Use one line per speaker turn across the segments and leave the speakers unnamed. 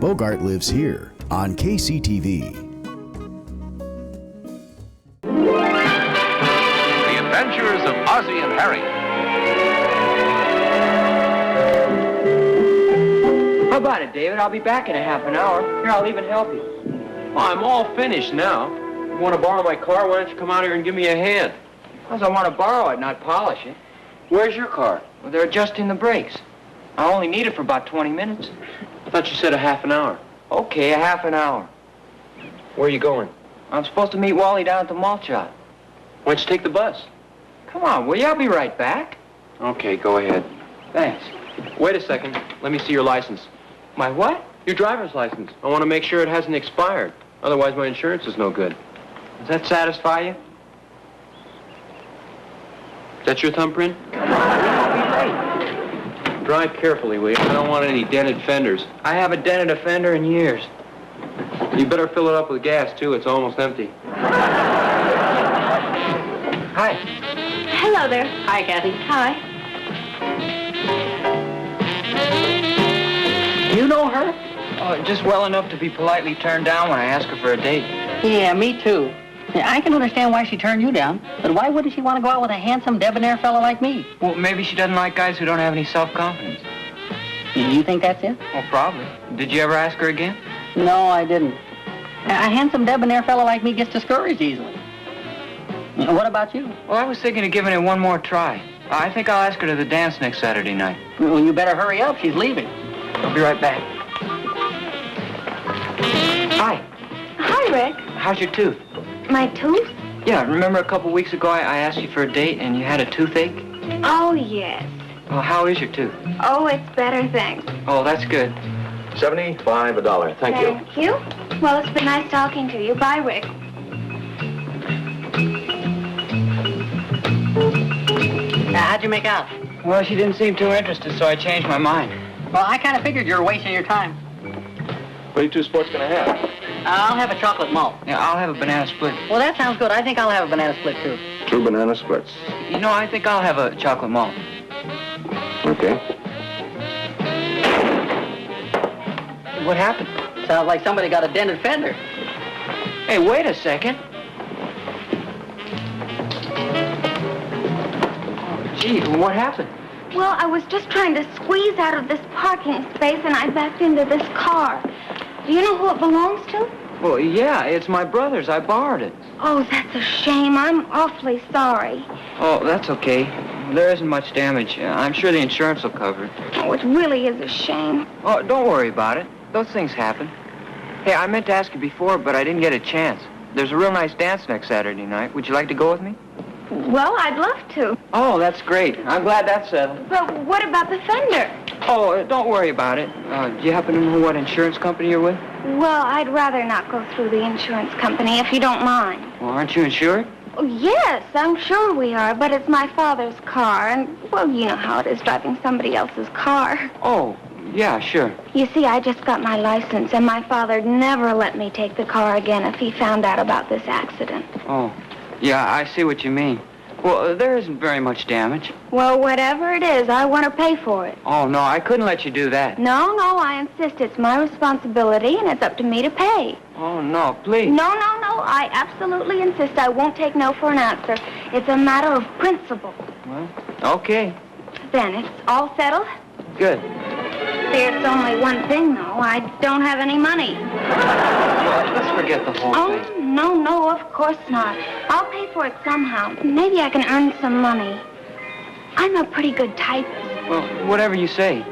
Bogart lives here on KCTV.
The Adventures of Ozzie and Harriet.
How about it, David? I'll be back in a half an hour. Here, I'll even help you.
Well, I'm all finished now. You want to borrow my car? Why don't you come out here and give me a hand?
Because I want to borrow it, not polish it.
Where's your car?
Well, they're adjusting the brakes. I only need it for about 20 minutes.
I thought you said a half an hour.
Okay, a half an hour.
Where are you going?
I'm supposed to meet Wally down at the malt shop.
Why don't you take the bus?
Come on, will you? I'll be right back.
Okay, go ahead.
Thanks.
Wait a second. Let me see your license.
My what?
Your driver's license. I want to make sure it hasn't expired. Otherwise, my insurance is no good.
Does that satisfy you?
Is that your thumbprint?
I'll be late.
Drive carefully, will you? I don't want any dented fenders.
I haven't dented a fender in years.
You better fill it up with gas, too. It's almost empty.
Hi.
Hello there.
Hi, Kathy.
Hi.
You know her?
Oh, just well enough to be politely turned down when I ask her for a date.
Yeah, me too. Yeah, I can understand why she turned you down, but why wouldn't she want to go out with a handsome, debonair fellow like me?
Well, maybe she doesn't like guys who don't have any self-confidence.
You think that's it?
Well, probably. Did you ever ask her again?
No, I didn't. A handsome, debonair fellow like me gets discouraged easily. What about you?
Well, I was thinking of giving it one more try. I think I'll ask her to the dance next Saturday night.
Well, you better hurry up. She's leaving.
I'll be right back. Hi.
Hi, Rick.
How's your tooth?
My tooth?
Yeah, remember a couple weeks ago I asked you for a date and you had a toothache?
Oh, yes.
Well, how is your tooth?
Oh, it's better, thanks.
Oh, that's good.
$75 a dollar. Thank you.
Thank you. Well, it's been nice talking to you. Bye, Rick.
How'd you make out?
Well, she didn't seem too interested, so I changed my mind.
Well, I kind of figured you were wasting your time.
What are you two sports going to have?
I'll have a chocolate malt.
Yeah, I'll have a banana split.
Well, that sounds good. I think I'll have a banana split, too.
2 banana splits.
You know, I think I'll have a chocolate malt.
Okay.
What happened?
Sounds like somebody got a dented fender.
Hey, wait a second. Oh, gee, what happened?
Well, I was just trying to squeeze out of this parking space, and I backed into this car. Do you know who it belongs to?
Well, yeah, it's my brother's. I borrowed it.
Oh, that's a shame. I'm awfully sorry.
Oh, that's okay. There isn't much damage. I'm sure the insurance will cover it.
Oh, it really is a shame.
Oh, don't worry about it. Those things happen. Hey, I meant to ask you before, but I didn't get a chance. There's a real nice dance next Saturday night. Would you like to go with me?
Well, I'd love to.
Oh, that's great. I'm glad that's settled.
But what about the fender?
Oh, don't worry about it. Do you happen to know what insurance company you're with?
Well, I'd rather not go through the insurance company, if you don't mind.
Well, aren't you insured?
Oh, yes, I'm sure we are, but it's my father's car, and, well, you know how it is driving somebody else's car.
Oh, yeah, sure.
You see, I just got my license, and my father'd never let me take the car again if he found out about this accident.
Oh, yeah, I see what you mean. Well, there isn't very much damage.
Well, whatever it is, I want to pay for it.
Oh, no, I couldn't let you do that.
No, I insist. It's my responsibility, and it's up to me to pay.
Oh, no, please.
No, I absolutely insist. I won't take no for an answer. It's a matter of principle.
Well, okay.
Then, it's all settled?
Good.
There's only one thing, though. I don't have any money.
Well, let's forget the whole thing.
Oh, no, of course not. I'll pay for it somehow. Maybe I can earn some money. I'm a pretty good typist.
Well, whatever you say.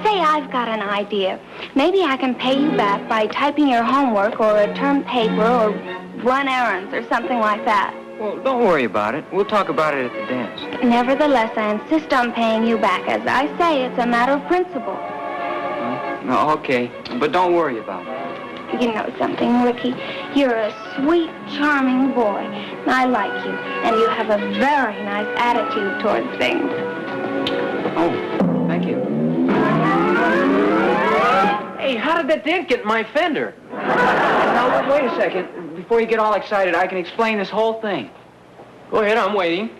Say I've got an idea. Maybe I can pay you back by typing your homework or a term paper or run errands or something like that.
Well, don't worry about it. We'll talk about it at the dance.
Nevertheless, I insist on paying you back. As I say, it's a matter of principle.
No, okay. But don't worry about it.
You know something, Ricky? You're a sweet, charming boy. I like you. And you have a very nice attitude towards things.
Oh, thank you.
Hey, how did that dent get in my fender?
Now, wait a second. Before you get all excited, I can explain this whole thing.
Go ahead, I'm waiting.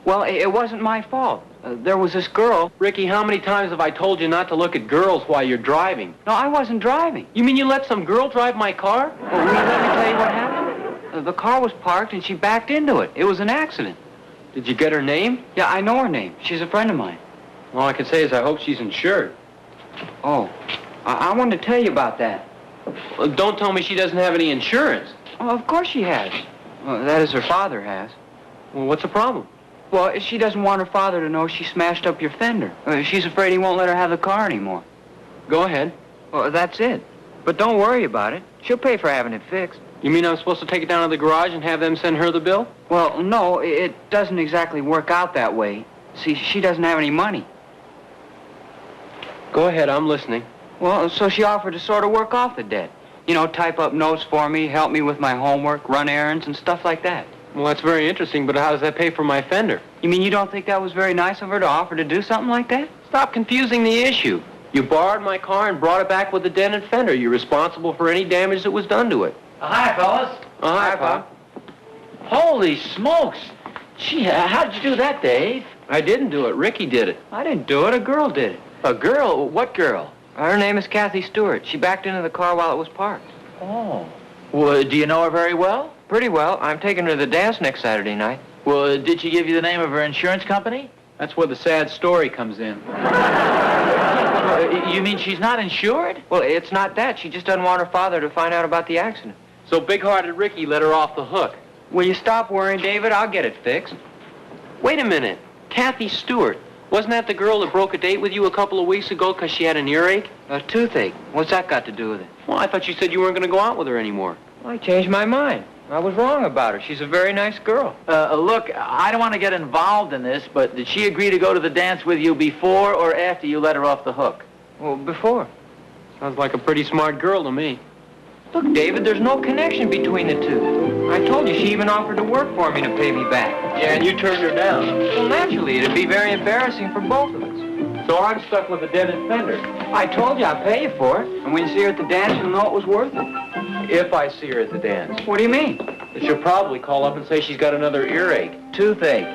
Well, it wasn't my fault. There was this girl.
Ricky, how many times have I told you not to look at girls while you're driving?
No, I wasn't driving.
You mean you let some girl drive my car?
Well, will you let me tell you what happened? The car was parked and she backed into it. It was an accident.
Did you get her name?
Yeah, I know her name. She's a friend of mine.
All I can say is I hope she's insured.
Oh, I wanted to tell you about that.
Well, don't tell me she doesn't have any insurance.
Oh, of course she has. Well, that is, her father has.
Well, what's the problem?
Well, she doesn't want her father to know she smashed up your fender. She's afraid he won't let her have the car anymore.
Go ahead.
Well, that's it. But don't worry about it. She'll pay for having it fixed.
You mean I'm supposed to take it down to the garage and have them send her the bill?
Well, no, it doesn't exactly work out that way. See, she doesn't have any money.
Go ahead, I'm listening.
Well, so she offered to sort of work off the debt. You know, type up notes for me, help me with my homework, run errands, and stuff like that.
Well, that's very interesting, but how does that pay for my fender?
You mean you don't think that was very nice of her to offer to do something like that?
Stop confusing the issue. You borrowed my car and brought it back with a dent and fender. You're responsible for any damage that was done to it.
Hi, fellas.
Hi, Pop.
Holy smokes. Gee, how did you do that, Dave?
I didn't do it. Ricky did it.
I didn't do it. A girl did it.
A girl? What girl?
Her name is Kathy Stewart. She backed into the car while it was parked.
Oh. Well, do you know her very well?
Pretty well. I'm taking her to the dance next Saturday night.
Well, did she give you the name of her insurance company?
That's where the sad story comes in.
You mean she's not insured?
Well, it's not that. She just doesn't want her father to find out about the accident.
So big-hearted Ricky let her off the hook.
Will you stop worrying, David? I'll get it fixed.
Wait a minute. Kathy Stewart. Wasn't that the girl that broke a date with you a couple of weeks ago because she had an earache?
A toothache. What's that got to do with it?
Well, I thought you said you weren't going to go out with her anymore.
Well, I changed my mind. I was wrong about her. She's a very nice girl.
Look, I don't want to get involved in this, but did she agree to go to the dance with you before or after you let her off the hook?
Well, before.
Sounds like a pretty smart girl to me.
Look, David, there's no connection between the two. I told you she even offered to work for me to pay me back.
Yeah, and you turned her down.
Well, naturally, it'd be very embarrassing for both of us.
So I'm stuck with a dented fender.
I told you I'd pay you for it. And when you see her at the dance, you'll know it was worth it.
If I see her at the dance.
What do you mean?
She'll probably call up and say she's got another earache.
Toothache.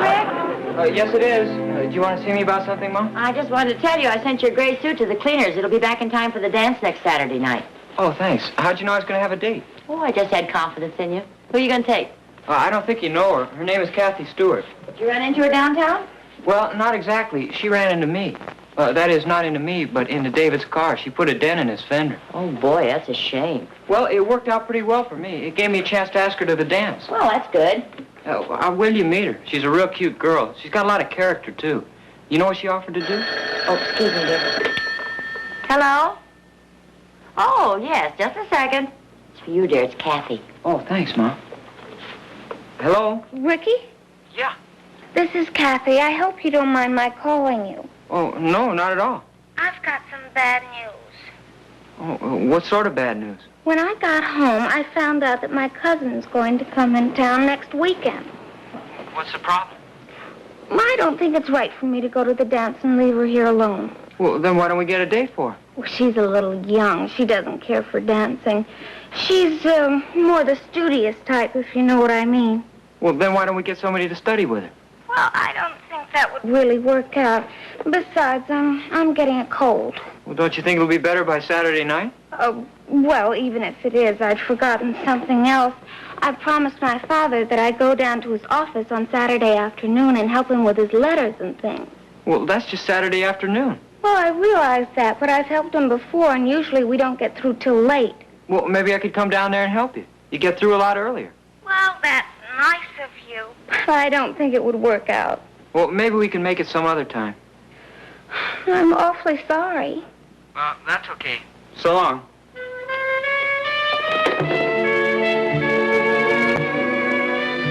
Rick?
Yes, it is. Do you want to see me about something, Mom?
I just wanted to tell you I sent your gray suit to the cleaners. It'll be back in time for the dance next Saturday night.
Oh, thanks. How'd you know I was going to have a date?
Oh, I just had confidence in you. Who are you going to take?
I don't think you know her. Her name is Kathy Stewart.
Did you run into her downtown?
Well, not exactly. She ran into me. That is, not into me, but into David's car. She put a dent in his fender.
Oh, boy, that's a shame.
Well, it worked out pretty well for me. It gave me a chance to ask her to the dance.
Well, that's good.
Will you meet her? She's a real cute girl. She's got a lot of character, too. You know what she offered to do?
Oh, excuse me, dear. Hello? Oh, yes, just a second. It's for you, dear. It's Kathy.
Oh, thanks, Mom. Hello?
Ricky?
Yeah.
This is Kathy. I hope you don't mind my calling you.
Oh, no, not at all.
I've got some bad news.
Oh, what sort of bad news?
When I got home, I found out that my cousin's going to come in town next weekend.
What's the problem?
I don't think it's right for me to go to the dance and leave her here alone.
Well, then why don't we get a date for her?
Well, she's a little young. She doesn't care for dancing. She's more the studious type, if you know what I mean.
Well, then why don't we get somebody to study with her?
Well, I don't think that would really work out. Besides, I'm getting a cold.
Well, don't you think it'll be better by Saturday night?
Well, even if it is, I'd forgotten something else. I promised my father that I'd go down to his office on Saturday afternoon and help him with his letters and things.
Well, that's just Saturday afternoon.
Well, I realize that, but I've helped him before, and usually we don't get through till late.
Well, maybe I could come down there and help you. You get through a lot earlier.
Well, that's nice of you. But I don't think it would work out.
Well, maybe we can make it some other time.
I'm awfully sorry.
Well, that's okay. So long.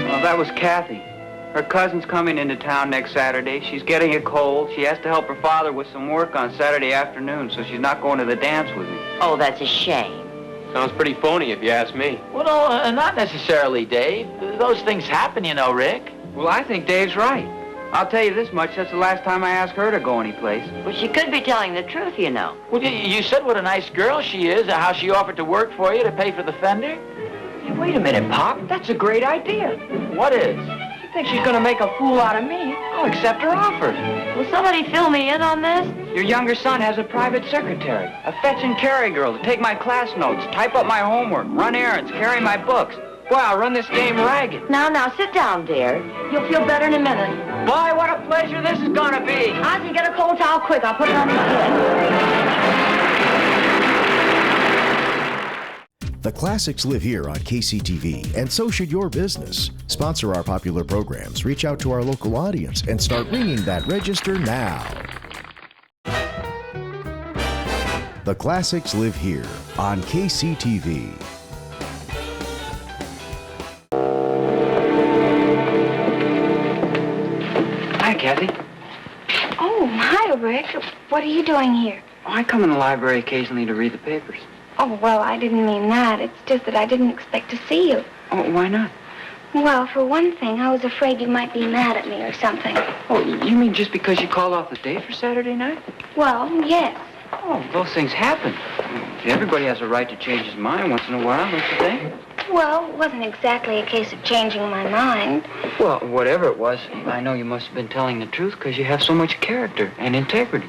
Well, that was Kathy. Her cousin's coming into town next Saturday. She's getting a cold. She has to help her father with some work on Saturday afternoon, so she's not going to the dance with me.
Oh, that's a shame.
Sounds pretty phony if you ask me.
Well, no, not necessarily, Dave. Those things happen, you know, Rick.
Well, I think Dave's right. I'll tell you this much, that's the last time I asked her to go anyplace.
Well, she could be telling the truth, you know.
Well, you said what a nice girl she is, how she offered to work for you to pay for the fender.
Hey, wait a minute, Pop. That's a great idea.
What is?
She Think she's gonna make a fool out of me? I'll accept her offer.
Will somebody fill me in on this?
Your younger son has a private secretary, a fetch and carry girl to take my class notes, type up my homework, run errands, carry my books. Boy, I'll run this game ragged.
Now, sit down, dear. You'll feel better in a minute.
Boy, what a pleasure this is gonna be.
Ozzie, get a cold towel quick. I'll put it on your head.
The classics live here on KCTV, and so should your business. Sponsor our popular programs, reach out to our local audience, and start ringing that register now. The classics live here on KCTV.
Hi, Kathy.
Oh, hi, Rick. What are you doing here?
Oh, I come in the library occasionally to read the papers.
Oh, well, I didn't mean that. It's just that I didn't expect to see you.
Oh, why not?
Well, for one thing, I was afraid you might be mad at me or something.
Oh, you mean just because you called off the day for Saturday night?
Well, yes.
Oh, those things happen. Everybody has a right to change his mind once in a while, don't you think?
Well, it wasn't exactly a case of changing my mind.
Well, whatever it was, I know you must have been telling the truth because you have so much character and integrity.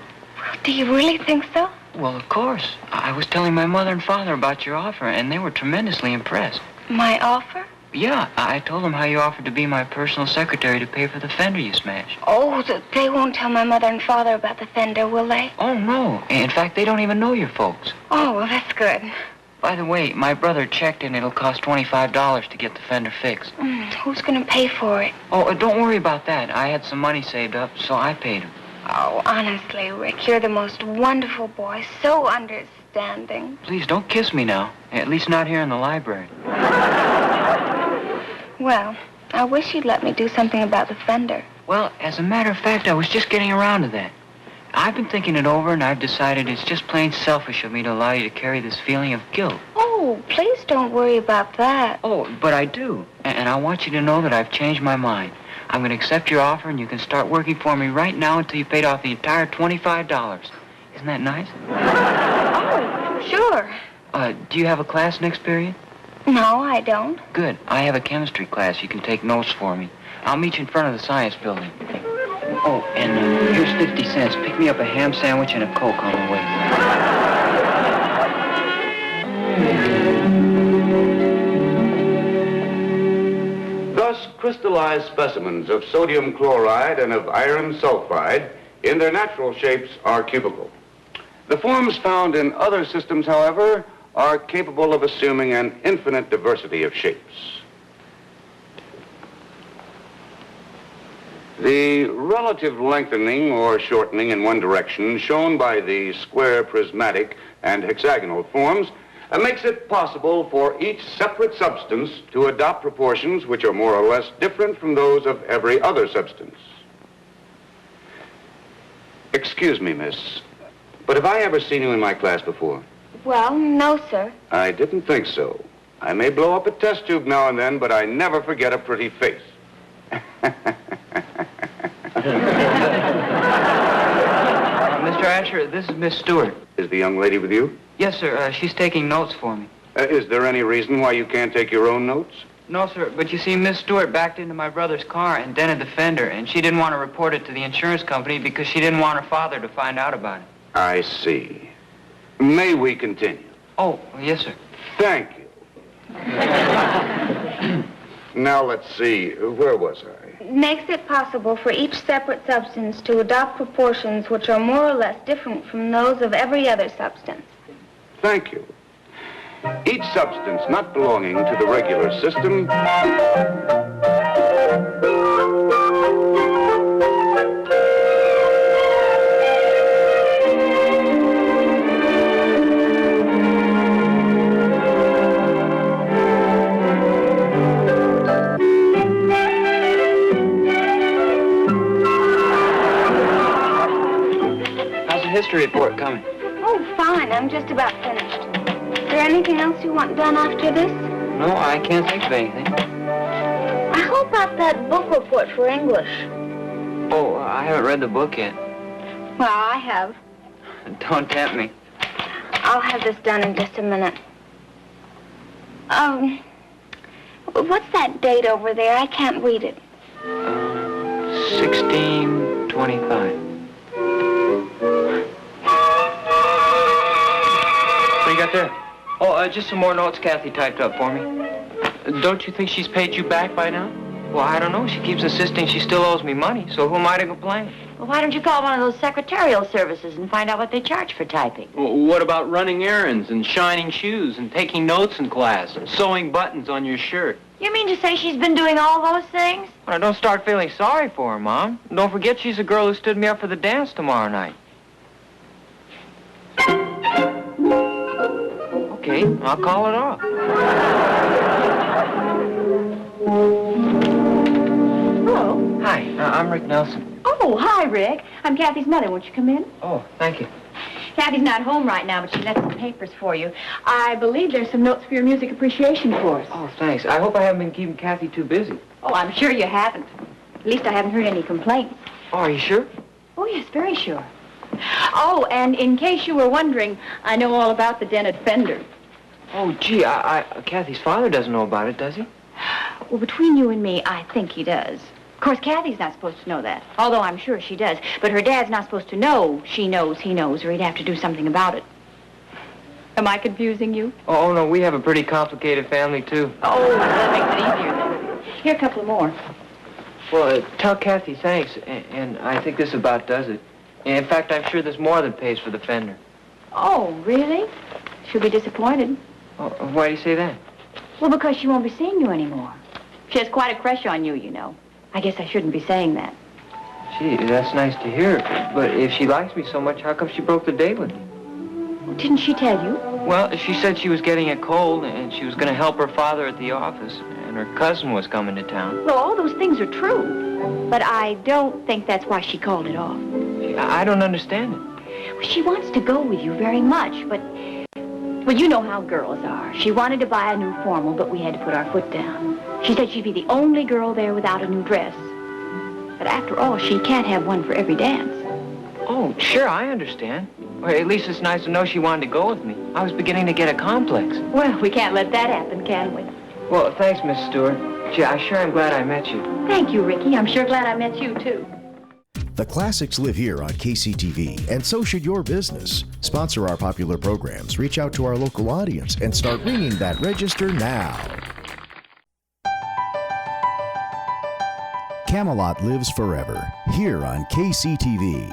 Do you really think so?
Well, of course. I was telling my mother and father about your offer, and they were tremendously impressed.
My offer?
Yeah, I told them how you offered to be my personal secretary to pay for the fender you smashed.
Oh, they won't tell my mother and father about the fender, will they?
Oh, no. In fact, they don't even know your folks.
Oh, well, that's good.
By the way, my brother checked and it'll cost $25 to get the fender fixed.
Who's going to pay for it?
Oh, don't worry about that. I had some money saved up, so I paid him.
Oh, honestly, Rick, you're the most wonderful boy, so understanding.
Please, don't kiss me now. At least not here in the library.
Well, I wish you'd let me do something about the fender.
Well, as a matter of fact, I was just getting around to that. I've been thinking it over, and I've decided it's just plain selfish of me to allow you to carry this feeling of guilt.
Oh, please don't worry about that.
Oh, but I do. And I want you to know that I've changed my mind. I'm going to accept your offer, and you can start working for me right now until you've paid off the entire $25. Isn't that nice?
Oh, sure.
Do you have a class next period?
No, I don't.
Good. I have a chemistry class. You can take notes for me. I'll meet you in front of the science building. Oh, and here's 50 cents. Pick me up a ham sandwich and a Coke on the way.
Thus, crystallized specimens of sodium chloride and of iron sulfide in their natural shapes are cubical. The forms found in other systems, however, are capable of assuming an infinite diversity of shapes. The relative lengthening or shortening in one direction shown by the square, prismatic, and hexagonal forms makes it possible for each separate substance to adopt proportions which are more or less different from those of every other substance. Excuse me, miss, but have I ever seen you in my class before?
Well, no, sir.
I didn't think so. I may blow up a test tube now and then, but I never forget a pretty face.
Mr. Asher, this is Miss Stewart.
Is the young lady with you?
Yes, sir. She's taking notes for me.
Is there any reason why you can't take your own notes?
No, sir, but you see, Miss Stewart backed into my brother's car and dented the fender, and she didn't want to report it to the insurance company because she didn't want her father to find out about it.
I see. May we continue?
Oh, yes, sir.
Thank you. Now, let's see. Where was I?
Makes it possible for each separate substance to adopt proportions which are more or less different from those of every other substance.
Thank you. Each substance not belonging to the regular system
History report coming.
Oh, fine. I'm just about finished. Is there anything else you want done after this?
No, I can't think of anything.
How about that book report for English?
Oh, I haven't read the book yet.
Well, I have.
Don't tempt me.
I'll have this done in just a minute. What's that date over there? I can't read it.
1625. What you got there? Oh, just some more notes Kathy typed up for me.
Don't you think she's paid you back by now?
Well, I don't know. She keeps insisting she still owes me money, so who am I to complain?
Well, why don't you call one of those secretarial services and find out what they charge for typing?
Well, what about running errands and shining shoes and taking notes in class and sewing buttons on your shirt?
You mean to say she's been doing all those things?
Well, don't start feeling sorry for her, Mom. And don't forget she's the girl who stood me up for the dance tomorrow night. Okay, I'll call it off.
Hello.
Hi, I'm Rick Nelson.
Oh, hi, Rick. I'm Kathy's mother. Won't you come in?
Oh, thank you.
Kathy's not home right now, but she left some papers for you. I believe there's some notes for your music appreciation course.
Oh, thanks. I hope I haven't been keeping Kathy too busy.
Oh, I'm sure you haven't. At least I haven't heard any complaints.
Oh, are you sure?
Oh, yes, very sure. Oh, and in case you were wondering, I know all about the dented fender.
Oh, gee, Kathy's father doesn't know about it, does he?
Well, between you and me, I think he does. Of course, Kathy's not supposed to know that, although I'm sure she does. But her dad's not supposed to know she knows he knows, or he'd have to do something about it. Am I confusing you?
Oh, no, we have a pretty complicated family, too.
Oh, that makes it easier then. Here, a couple more.
Well, tell Kathy thanks, and I think this about does it. In fact, I'm sure there's more than pays for the fender.
Oh, really? She'll be disappointed.
Oh, why do you say that?
Well, because she won't be seeing you anymore. She has quite a crush on you, you know. I guess I shouldn't be saying that.
Gee, that's nice to hear. But if she likes me so much, how come she broke the date with me?
Well, didn't she tell you?
Well, she said she was getting a cold, and she was going to help her father at the office, and her cousin was coming to town.
Well, all those things are true. But I don't think that's why she called it off.
I don't understand it.
Well, she wants to go with you very much, but... Well, you know how girls are. She wanted to buy a new formal, but we had to put our foot down. She said she'd be the only girl there without a new dress. But after all, she can't have one for every dance.
Oh, sure, I understand. Well, at least it's nice to know she wanted to go with me. I was beginning to get a complex.
Well, we can't let that happen, can we?
Well, thanks, Miss Stewart. Gee, I sure am glad I met you.
Thank you, Ricky. I'm sure glad I met you, too.
The classics live here on KCTV, and so should your business. Sponsor our popular programs, reach out to our local audience, and start ringing that register now. Camelot lives forever, here on KCTV.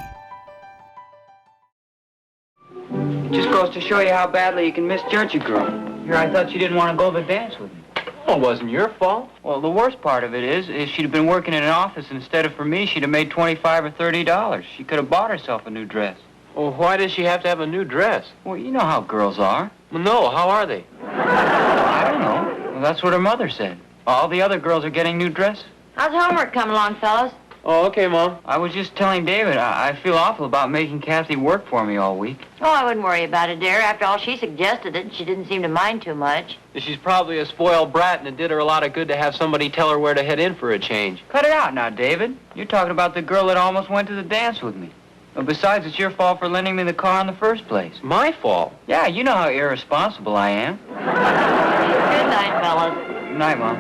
It just goes to show you how badly you can misjudge a girl. Here, I thought you didn't want to go to the dance with me.
Well, it wasn't your fault.
Well, the worst part of it is, if she'd have been working in an office instead of for me, she'd have made $25 or $30. She could have bought herself a new dress.
Well, why does she have to have a new dress?
Well, you know how girls are.
Well, no, how are they?
I don't know. Well, that's what her mother said. All the other girls are getting new dresses.
How's homework coming along, fellas?
Oh, okay, Mom.
I was just telling David, I feel awful about making Kathy work for me all week.
Oh, I wouldn't worry about it, dear. After all, she suggested it, and she didn't seem to mind too much.
She's probably a spoiled brat, and it did her a lot of good to have somebody tell her where to head in for a change.
Cut it out now, David. You're talking about the girl that almost went to the dance with me. Well, besides, it's your fault for lending me the car in the first place.
My fault?
Yeah, you know how irresponsible I am.
Good night, fellas.
Good night, Mom.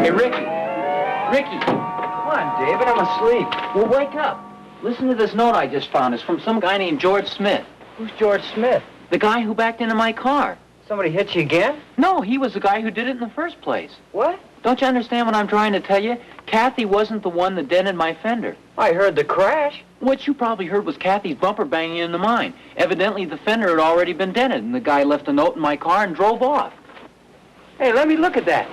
Hey, Ricky. Ricky. Come on, David, I'm asleep.
Well, wake up. Listen to this note I just found. It's from some guy named George Smith.
Who's George Smith?
The guy who backed into my car.
Somebody hit you again?
No, he was the guy who did it in the first place.
What?
Don't you understand what I'm trying to tell you? Kathy wasn't the one that dented my fender.
I heard the crash.
What you probably heard was Kathy's bumper banging into mine. Evidently, the fender had already been dented, and the guy left a note in my car and drove off.
Hey, let me look at that.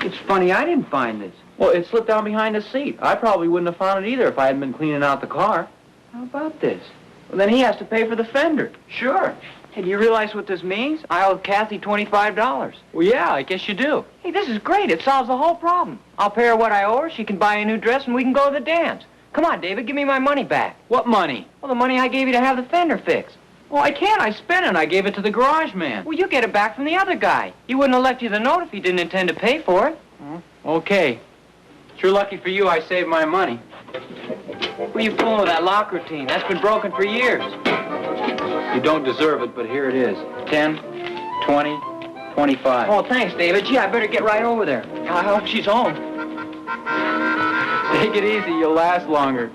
It's funny, I didn't find this.
Well, it slipped down behind the seat. I probably wouldn't have found it either if I hadn't been cleaning out the car.
How about this?
Well, then he has to pay for the fender.
Sure. Hey, do you realize what this means? I owe Kathy $25.
Well, yeah, I guess you do.
Hey, this is great. It solves the whole problem. I'll pay her what I owe her, she can buy a new dress, and we can go to the dance. Come on, David, give me my money back.
What money?
Well, the money I gave you to have the fender fixed.
Well, I can't. I spent it. I gave it to the garage man.
Well, you get it back from the other guy. He wouldn't have left you the note if he didn't intend to pay for it.
Okay. Sure lucky for you, I saved my money.
What are you fooling with that lock routine? That's been broken for years.
You don't deserve it, but here it is. 10, 20,
$25.
Oh, thanks, David. Gee, I better get right over there. I hope she's home.
Take it easy, you'll last longer.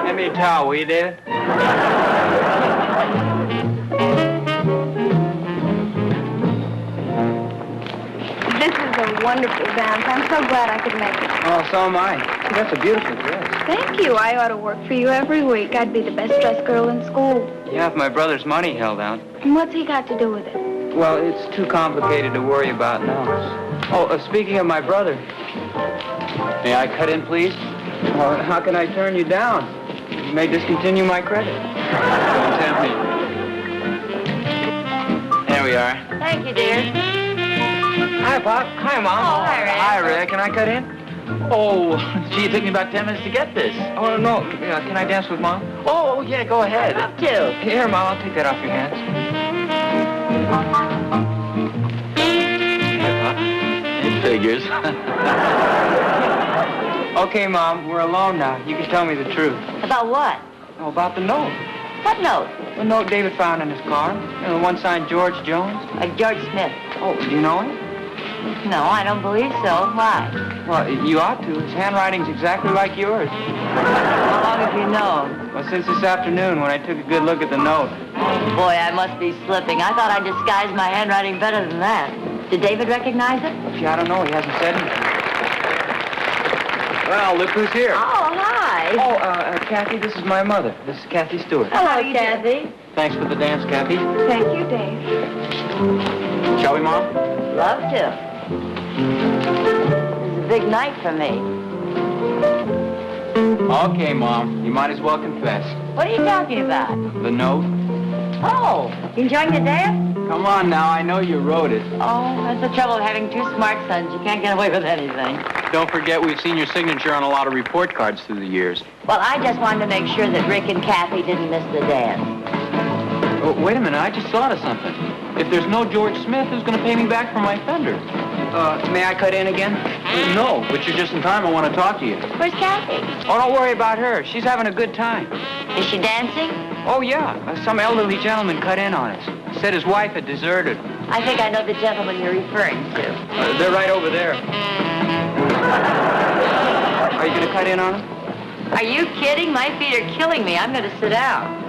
Hand me a towel, will you, David?
This is a wonderful dance. I'm so glad I could make it.
Oh, so am I. Gee, that's a beautiful dress.
Thank you. I ought to work for you every week. I'd be the best dressed girl in school.
Yeah, if my brother's money held out.
And what's he got to do with it?
Well, it's too complicated to worry about now. Oh, speaking of my brother, may I cut in, please? Well, how can I turn you down? You may discontinue my credit. Don't tempt me. There we are.
Thank you, dear.
Hi, Pop. Hi, Mom.
Oh, hi, Rick.
Hi, Rick. Can I cut in?
Oh, gee, it took me about 10 minutes to get this.
Oh, no. Can I dance with Mom?
Oh, yeah, go ahead.
Up to.
Here, Mom. I'll take that off your hands. Here, Pop.
It figures.
Okay, Mom. We're alone now. You can tell me the truth.
About what?
Oh, about the note.
What note?
The note David found in his car. You know, the one signed George Jones.
George Smith.
Oh, do you know him?
No, I don't believe so. Why?
Well, you ought to. His handwriting's exactly like yours.
How long have you known?
Well, since this afternoon when I took a good look at the note.
Oh, boy, I must be slipping. I thought I disguised my handwriting better than that. Did David recognize it?
Gee, I don't know. He hasn't said anything. Well, look who's here.
Oh, hi.
Oh, Kathy, this is my mother. This is Kathy Stewart.
Hello, Kathy.
Thanks for the dance, Kathy.
Thank you, Dave.
Shall we, Mom?
Love to. This is a big night for me.
Okay, Mom. You might as well confess.
What are you talking about?
The note?
Oh, enjoying the dance?
Come on now. I know you wrote it.
Oh, that's the trouble of having two smart sons. You can't get away with anything.
Don't forget, we've seen your signature on a lot of report cards through the years.
Well, I just wanted to make sure that Rick and Kathy didn't miss the dance.
Oh, wait a minute. I just thought of something. If there's no George Smith, who's going to pay me back for my fender? May I cut in again?
No, but you're just in time. I want to talk to you.
Where's Kathy?
Oh, don't worry about her. She's having a good time.
Is she dancing?
Oh, yeah. Some elderly gentleman cut in on us. Said his wife had deserted.
I think I know the gentleman you're referring to.
They're right over there. Are you going to cut in on them?
Are you kidding? My feet are killing me. I'm going to sit down.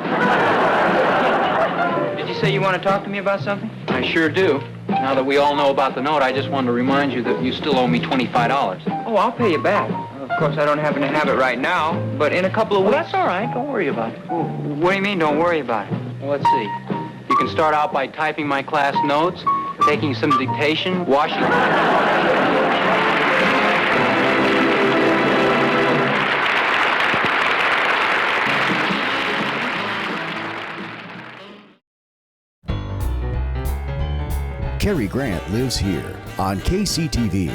Did you say you want to talk to me about something?
I sure do. Now that we all know about the note, I just wanted to remind you that you still owe me $25.
Oh, I'll pay you back. Of course, I don't happen to have it right now, but in a couple of weeks...
Well, that's all right. Don't worry about it.
Oh, what do you mean, don't worry about it?
Well, let's see. You can start out by typing my class notes, taking some dictation, washing...
Cary Grant lives here on KCTV.